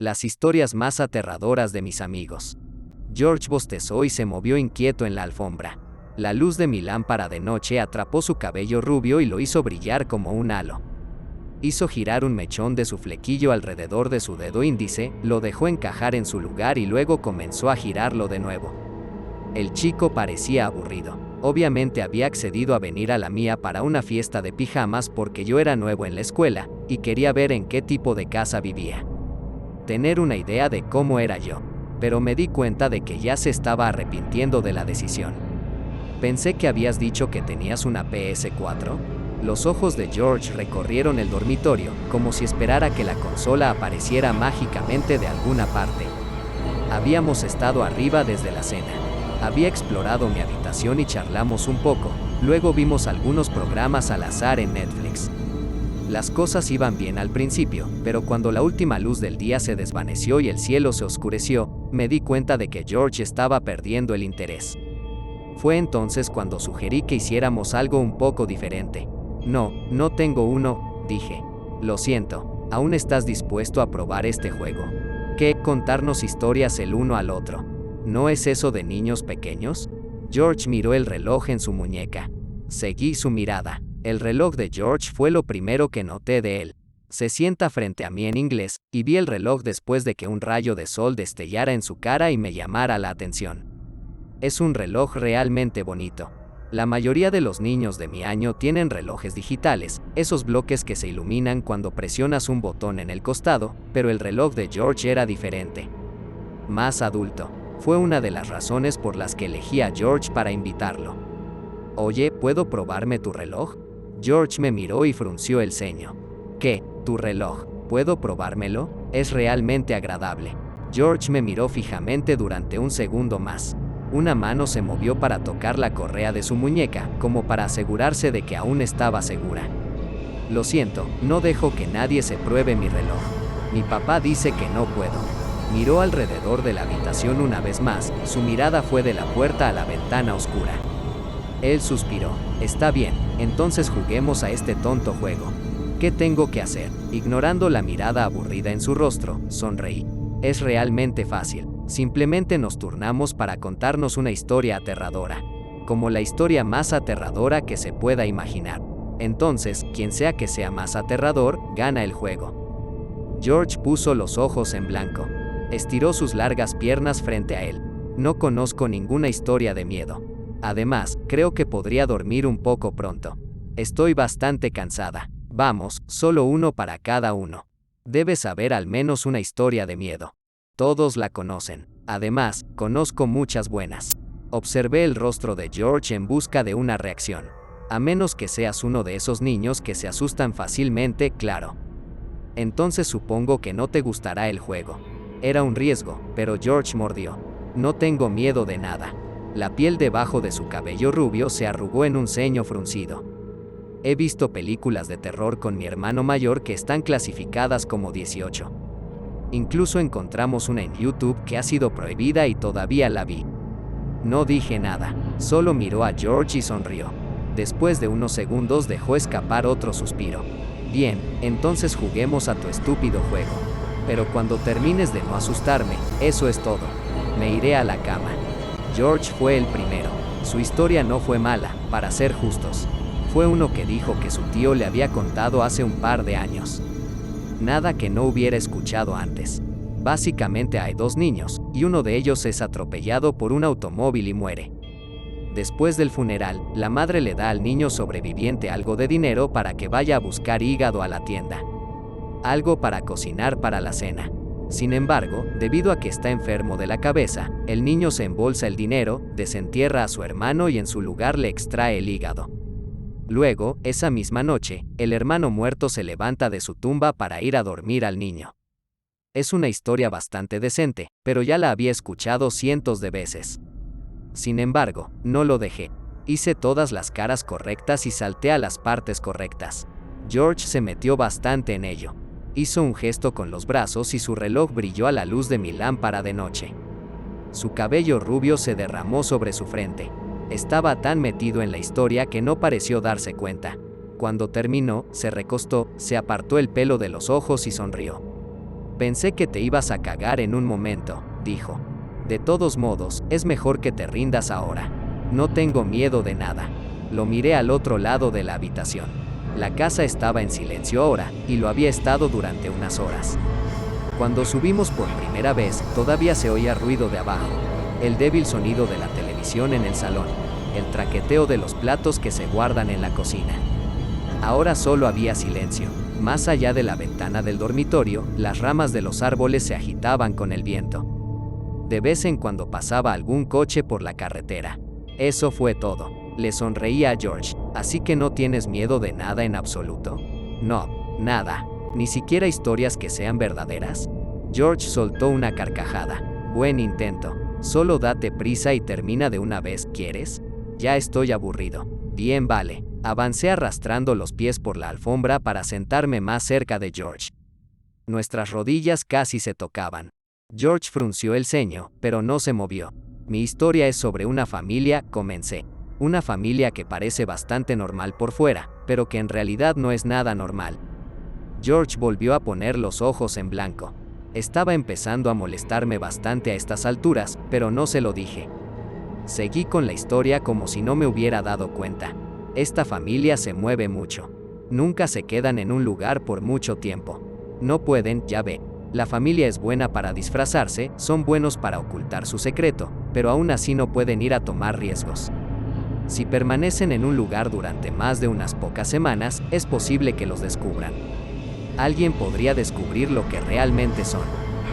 Las historias más aterradoras de mis amigos. George bostezó y se movió inquieto en la alfombra. La luz de mi lámpara de noche atrapó su cabello rubio y lo hizo brillar como un halo. Hizo girar un mechón de su flequillo alrededor de su dedo índice, lo dejó encajar en su lugar y luego comenzó a girarlo de nuevo. El chico parecía aburrido. Obviamente había accedido a venir a la mía para una fiesta de pijamas porque yo era nuevo en la escuela y quería ver en qué tipo de casa vivía. Tener una idea de cómo era yo. Pero me di cuenta de que ya se estaba arrepintiendo de la decisión. Pensé que habías dicho que tenías una PS4. Los ojos de George recorrieron el dormitorio, como si esperara que la consola apareciera mágicamente de alguna parte. Habíamos estado arriba desde la cena. Había explorado mi habitación y charlamos un poco, luego vimos algunos programas al azar en Netflix. Las cosas iban bien al principio, pero cuando la última luz del día se desvaneció y el cielo se oscureció, me di cuenta de que George estaba perdiendo el interés. Fue entonces cuando sugerí que hiciéramos algo un poco diferente. No tengo uno, dije. Lo siento, ¿aún estás dispuesto a probar este juego? ¿Qué? ¿Contarnos historias el uno al otro? ¿No es eso de niños pequeños? George miró el reloj en su muñeca. Seguí su mirada. El reloj de George fue lo primero que noté de él. Se sienta frente a mí en inglés, y vi el reloj después de que un rayo de sol destellara en su cara y me llamara la atención. Es un reloj realmente bonito. La mayoría de los niños de mi año tienen relojes digitales, esos bloques que se iluminan cuando presionas un botón en el costado, pero el reloj de George era diferente. Más adulto. Fue una de las razones por las que elegí a George para invitarlo. Oye, ¿puedo probarme tu reloj? George me miró y frunció el ceño. ¿Qué? ¿Tu reloj? ¿Puedo probármelo? Es realmente agradable. George me miró fijamente durante un segundo más. Una mano se movió para tocar la correa de su muñeca, como para asegurarse de que aún estaba segura. Lo siento, no dejo que nadie se pruebe mi reloj. Mi papá dice que no puedo. Miró alrededor de la habitación una vez más, su mirada fue de la puerta a la ventana oscura. Él suspiró. Está bien, entonces juguemos a este tonto juego. ¿Qué tengo que hacer? Ignorando la mirada aburrida en su rostro, sonreí. Es realmente fácil. Simplemente nos turnamos para contarnos una historia aterradora. Como la historia más aterradora que se pueda imaginar. Entonces, quien sea que sea más aterrador, gana el juego. George puso los ojos en blanco. Estiró sus largas piernas frente a él. No conozco ninguna historia de miedo. Además, creo que podría dormir un poco pronto. Estoy bastante cansada. Vamos, solo uno para cada uno. Debes saber al menos una historia de miedo. Todos la conocen. Además, conozco muchas buenas. Observé el rostro de George en busca de una reacción. A menos que seas uno de esos niños que se asustan fácilmente, claro. Entonces supongo que no te gustará el juego. Era un riesgo, pero George mordió. No tengo miedo de nada. La piel debajo de su cabello rubio se arrugó en un ceño fruncido. He visto películas de terror con mi hermano mayor que están clasificadas como 18. Incluso encontramos una en YouTube que ha sido prohibida y todavía la vi. No dije nada, solo miró a George y sonrió. Después de unos segundos dejó escapar otro suspiro. Bien, entonces juguemos a tu estúpido juego. Pero cuando termines de no asustarme, eso es todo. Me iré a la cama. George fue el primero. Su historia no fue mala, para ser justos. Fue uno que dijo que su tío le había contado hace un par de años. Nada que no hubiera escuchado antes. Básicamente hay dos niños, y uno de ellos es atropellado por un automóvil y muere. Después del funeral, la madre le da al niño sobreviviente algo de dinero para que vaya a buscar hígado a la tienda. Algo para cocinar para la cena. Sin embargo, debido a que está enfermo de la cabeza, el niño se embolsa el dinero, desentierra a su hermano y en su lugar le extrae el hígado. Luego, esa misma noche, el hermano muerto se levanta de su tumba para ir a dormir al niño. Es una historia bastante decente, pero ya la había escuchado cientos de veces. Sin embargo, no lo dejé. Hice todas las caras correctas y salté a las partes correctas. George se metió bastante en ello. Hizo un gesto con los brazos y su reloj brilló a la luz de mi lámpara de noche. Su cabello rubio se derramó sobre su frente. Estaba tan metido en la historia que no pareció darse cuenta. Cuando terminó, se recostó, se apartó el pelo de los ojos y sonrió. Pensé que te ibas a cagar en un momento, dijo. De todos modos, es mejor que te rindas ahora. No tengo miedo de nada. Lo miré al otro lado de la habitación. La casa estaba en silencio ahora, y lo había estado durante unas horas. Cuando subimos por primera vez, todavía se oía ruido de abajo, el débil sonido de la televisión en el salón, el traqueteo de los platos que se guardan en la cocina. Ahora solo había silencio. Más allá de la ventana del dormitorio, las ramas de los árboles se agitaban con el viento. De vez en cuando pasaba algún coche por la carretera. Eso fue todo. Le sonreía a George. ¿Así que no tienes miedo de nada en absoluto? No, nada. ¿Ni siquiera historias que sean verdaderas? George soltó una carcajada. Buen intento. Solo date prisa y termina de una vez, ¿quieres? Ya estoy aburrido. Bien, vale. Avancé arrastrando los pies por la alfombra para sentarme más cerca de George. Nuestras rodillas casi se tocaban. George frunció el ceño, pero no se movió. Mi historia es sobre una familia, comencé. Una familia que parece bastante normal por fuera, pero que en realidad no es nada normal. George volvió a poner los ojos en blanco. Estaba empezando a molestarme bastante a estas alturas, pero no se lo dije. Seguí con la historia como si no me hubiera dado cuenta. Esta familia se mueve mucho. Nunca se quedan en un lugar por mucho tiempo. No pueden, ya ve. La familia es buena para disfrazarse, son buenos para ocultar su secreto, pero aún así no pueden ir a tomar riesgos. Si permanecen en un lugar durante más de unas pocas semanas, es posible que los descubran. Alguien podría descubrir lo que realmente son.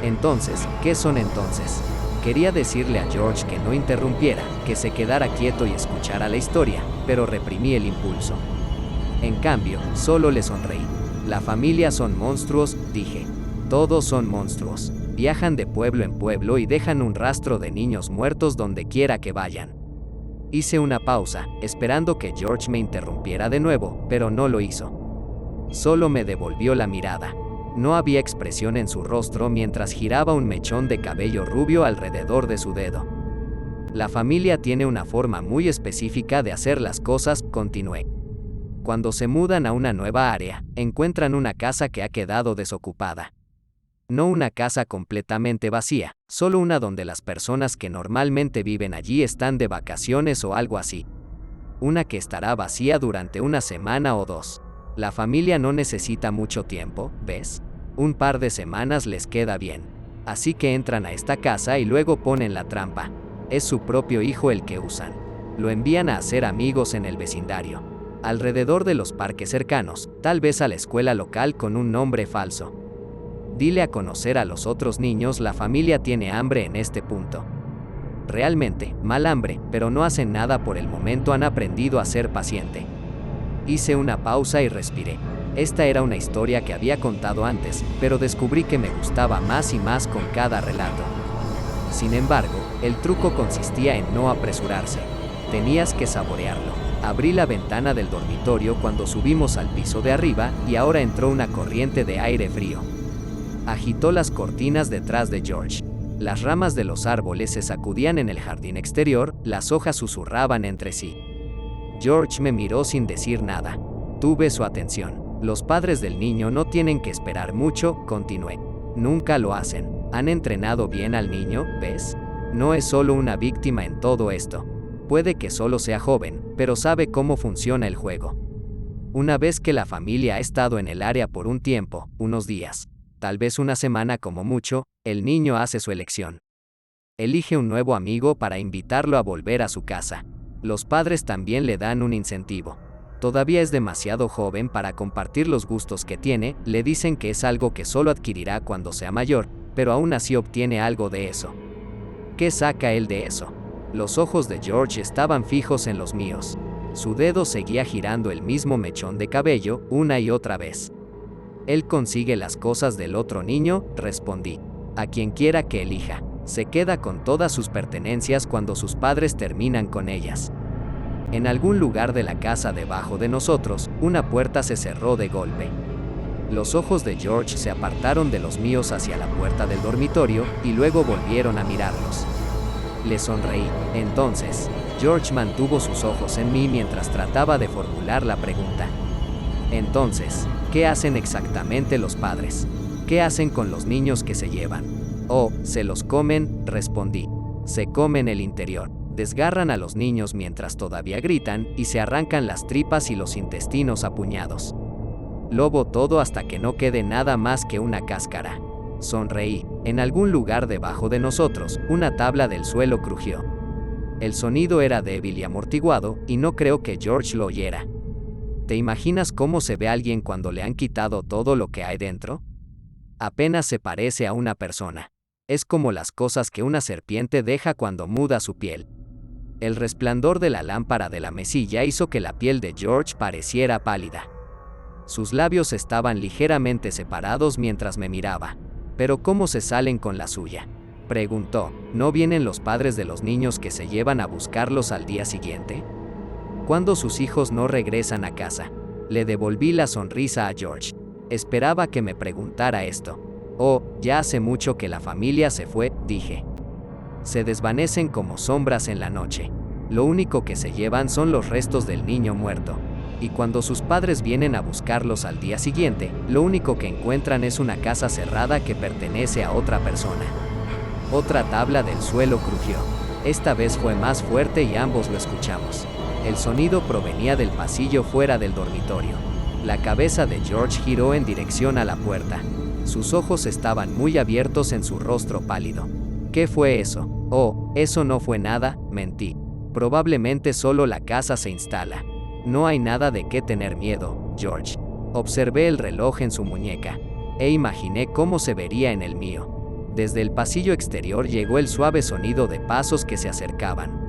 Entonces, ¿qué son entonces? Quería decirle a George que no interrumpiera, que se quedara quieto y escuchara la historia, pero reprimí el impulso. En cambio, solo le sonreí. La familia son monstruos, dije. Todos son monstruos. Viajan de pueblo en pueblo y dejan un rastro de niños muertos donde quiera que vayan. Hice una pausa, esperando que George me interrumpiera de nuevo, pero no lo hizo. Solo me devolvió la mirada. No había expresión en su rostro mientras giraba un mechón de cabello rubio alrededor de su dedo. La familia tiene una forma muy específica de hacer las cosas, continué. Cuando se mudan a una nueva área, encuentran una casa que ha quedado desocupada. No una casa completamente vacía, solo una donde las personas que normalmente viven allí están de vacaciones o algo así. Una que estará vacía durante una semana o dos. La familia no necesita mucho tiempo, ¿ves? Un par de semanas les queda bien. Así que entran a esta casa y luego ponen la trampa. Es su propio hijo el que usan. Lo envían a hacer amigos en el vecindario. Alrededor de los parques cercanos, tal vez a la escuela local con un nombre falso. Dile a conocer a los otros niños, la familia tiene hambre en este punto. Realmente, mal hambre, pero no hacen nada por el momento, han aprendido a ser paciente. Hice una pausa y respiré. Esta era una historia que había contado antes, pero descubrí que me gustaba más y más con cada relato. Sin embargo, el truco consistía en no apresurarse. Tenías que saborearlo. Abrí la ventana del dormitorio cuando subimos al piso de arriba y ahora entró una corriente de aire frío. Agitó las cortinas detrás de George. Las ramas de los árboles se sacudían en el jardín exterior, las hojas susurraban entre sí. George me miró sin decir nada. Tuve su atención. Los padres del niño no tienen que esperar mucho, continué. Nunca lo hacen. Han entrenado bien al niño, ¿ves? No es solo una víctima en todo esto. Puede que solo sea joven, pero sabe cómo funciona el juego. Una vez que la familia ha estado en el área por un tiempo, unos días, tal vez una semana como mucho, el niño hace su elección. Elige un nuevo amigo para invitarlo a volver a su casa. Los padres también le dan un incentivo. Todavía es demasiado joven para compartir los gustos que tiene, le dicen que es algo que solo adquirirá cuando sea mayor, pero aún así obtiene algo de eso. ¿Qué saca él de eso? Los ojos de George estaban fijos en los míos. Su dedo seguía girando el mismo mechón de cabello una y otra vez. Él consigue las cosas del otro niño, respondí. A quien quiera que elija. Se queda con todas sus pertenencias cuando sus padres terminan con ellas. En algún lugar de la casa debajo de nosotros, una puerta se cerró de golpe. Los ojos de George se apartaron de los míos hacia la puerta del dormitorio y luego volvieron a mirarlos. Le sonreí. Entonces, George mantuvo sus ojos en mí mientras trataba de formular la pregunta. Entonces, ¿qué hacen exactamente los padres? ¿Qué hacen con los niños que se llevan? Oh, se los comen, respondí. Se comen el interior. Desgarran a los niños mientras todavía gritan y se arrancan las tripas y los intestinos a puñados. Lobo todo hasta que no quede nada más que una cáscara. Sonreí. En algún lugar debajo de nosotros, una tabla del suelo crujió. El sonido era débil y amortiguado, y no creo que George lo oyera. ¿Te imaginas cómo se ve a alguien cuando le han quitado todo lo que hay dentro? Apenas se parece a una persona. Es como las cosas que una serpiente deja cuando muda su piel. El resplandor de la lámpara de la mesilla hizo que la piel de George pareciera pálida. Sus labios estaban ligeramente separados mientras me miraba. ¿Pero cómo se salen con la suya?, preguntó. ¿No vienen los padres de los niños que se llevan a buscarlos al día siguiente? ¿Cuándo sus hijos no regresan a casa? Le devolví la sonrisa a George. Esperaba que me preguntara esto. Oh, ya hace mucho que la familia se fue, dije. Se desvanecen como sombras en la noche. Lo único que se llevan son los restos del niño muerto. Y cuando sus padres vienen a buscarlos al día siguiente, lo único que encuentran es una casa cerrada que pertenece a otra persona. Otra tabla del suelo crujió. Esta vez fue más fuerte y ambos lo escuchamos. El sonido provenía del pasillo fuera del dormitorio. La cabeza de George giró en dirección a la puerta. Sus ojos estaban muy abiertos en su rostro pálido. ¿Qué fue eso? Oh, eso no fue nada, mentí. Probablemente solo la casa se instala. No hay nada de qué tener miedo, George. Observé el reloj en su muñeca. E imaginé cómo se vería en el mío. Desde el pasillo exterior llegó el suave sonido de pasos que se acercaban.